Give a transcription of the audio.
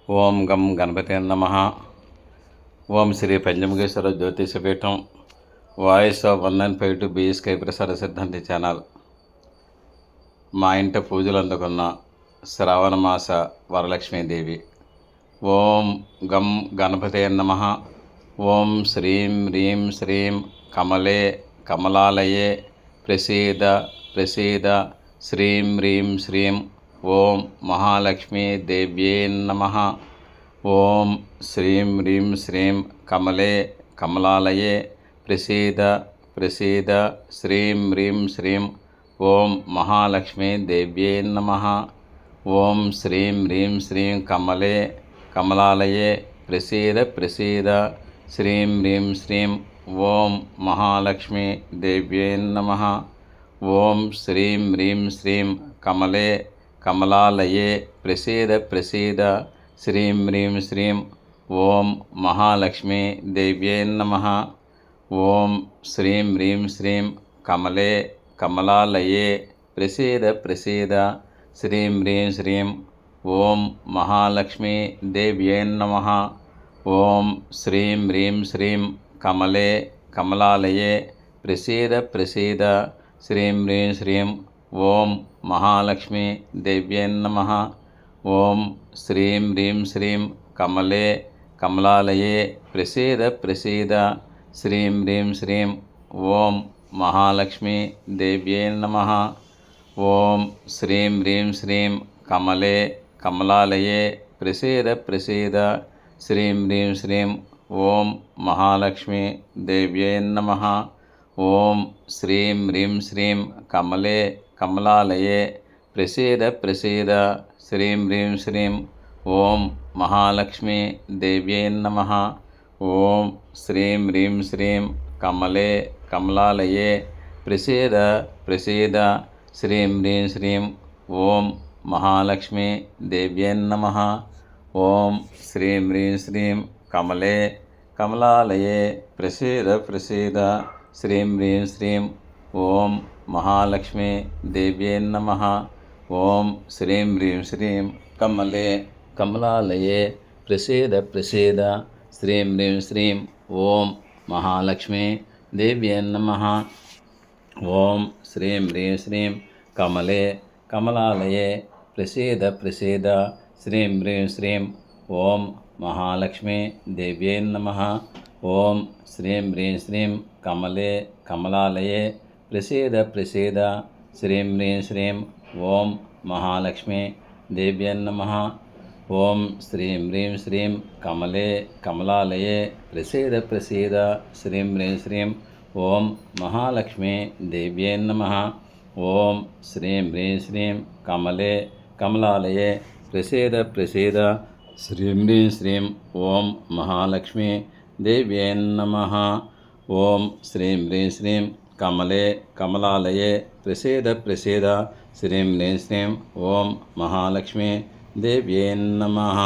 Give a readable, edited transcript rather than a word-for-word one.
ఓం గం గణపతే నమః. ఓం Shri Panchamukheshwara జ్యోతిషపీఠం voice of 1952 BSK ప్రసార సిద్ధాంతి ఛానల్. మా ఇంట పూజలు అందుకున్న శ్రావణ మాస వరలక్ష్మీదేవి. ఓం గం గణపతే నమః. ఓం శ్రీం హ్రీం శ్రీం కమలే కమలాలయే ప్రసీద ప్రసీద శ్రీం హ్రీం శ్రీం ఓం మహాలక్ష్మీ దేవ్యే నమః. ఓం శ్రీం హ్రీం శ్రీం కమలే కమలాలయే ప్రసీద ప్రసీద శ్రీం హ్రీం శ్రీం ఓం మహాలక్ష్మీ దేవ్యే నమః. ఓం శ్రీం హ్రీం శ్రీం కమలే కమలాలయే ప్రసీద ప్రసీద శ్రీం హ్రీం శ్రీం ఓం మహాలక్ష్మీ దేవ్యే నమః. ఓం శ్రీం హ్రీం శ్రీం కమలే కమలాలయే ప్రసీద ప్రసీద శ్రీం హ్రీం శ్రీం ఓం మహాలక్ష్మీ దేవ్యే నమః. ఓం శ్రీం హ్రీం శ్రీం కమలే కమలాలయే ప్రసీద ప్రసీద శ్రీం హ్రీం శ్రీం ఓం మహాలక్ష్మీ దేవ్యే నమః. ఓం శ్రీం హ్రీం శ్రీం కమలే కమలాలయే ప్రసీద ప్రసీద శ్రీం హ్రీం శ్రీం ఓం మహాలక్ష్మీ దేవ్యే నమః. ఓం శ్రీం హ్రీం శ్రీం కమలే కమలాలయే ప్రసీద ప్రసీద శ్రీం హ్రీం శ్రీం ఓం మహాలక్ష్మీ దేవ్యే నమః. ఓం శ్రీం హ్రీం శ్రీం కమలే కమలాలయే ప్రసీద ప్రసీద శ్రీం హ్రీం శ్రీం ఓం మహాలక్ష్మీ దేవ్యే నమః. ఓం శ్రీం హ్రీం శ్రీం కమలే కమలాలయే ప్రసీద ప్రసీద శ్రీం హ్రీం శ్రీం ఓం మహాలక్ష్మీ దేవ్యే నమః. ఓం శ్రీం హ్రీం శ్రీం కమలే కమలాలయే ప్రసీద ప్రసీద శ్రీం హ్రీం శ్రీం ఓం మహాలక్ష్మీ దేవ్యే నమః. ఓం శ్రీం హ్రీం శ్రీం కమలే కమలాలయే ప్రసీద ప్రసీద శ్రీం హ్రీం శ్రీం ఓం మహాలక్ష్మీ దేవ్యే నమః. ఓం శ్రీం హ్రీం శ్రీం కమలే కమలాలయే ప్రసీద ప్రసీద శ్రీం హ్రీం శ్రీం ఓం మహాలక్ష్మీ దేవ్యే నమః. ఓం శ్రీం హ్రీం శ్రీం కమలే కమలాలయే ప్రసీద ప్రసీద శ్రీం హ్రీం శ్రీం ఓం మహాలక్ష్మీ దేవ్యే నమః. ఓం శ్రీం హ్రీం శ్రీం కమలే కమలాలయే ప్రసీద ప్రసీద శ్రీం హ్రీం శ్రీం ఓం మహాలక్ష్మీ దేవ్యే నమః. ఓం శ్రీం హ్రీం శ్రీం కమలే కమలాలయే ప్రసీద ప్రసీద శ్రీం హ్రీం శ్రీం ఓం మహాలక్ష్మీ దేవ్యే నమః. ఓం శ్రీం హ్రీం శ్రీం కమలే కమలాలయే ప్రసీద ప్రసీద శ్రీం హ్రీం శ్రీం ఓం మహాలక్ష్మీ దేవ్యే నమః. ఓం శ్రీం హ్రీం శ్రీం కమలే కమలాలయే ప్రసీద ప్రసీద శ్రీం హ్రీం శ్రీం ఓం మహాలక్ష్మీ దేవ్యే నమః.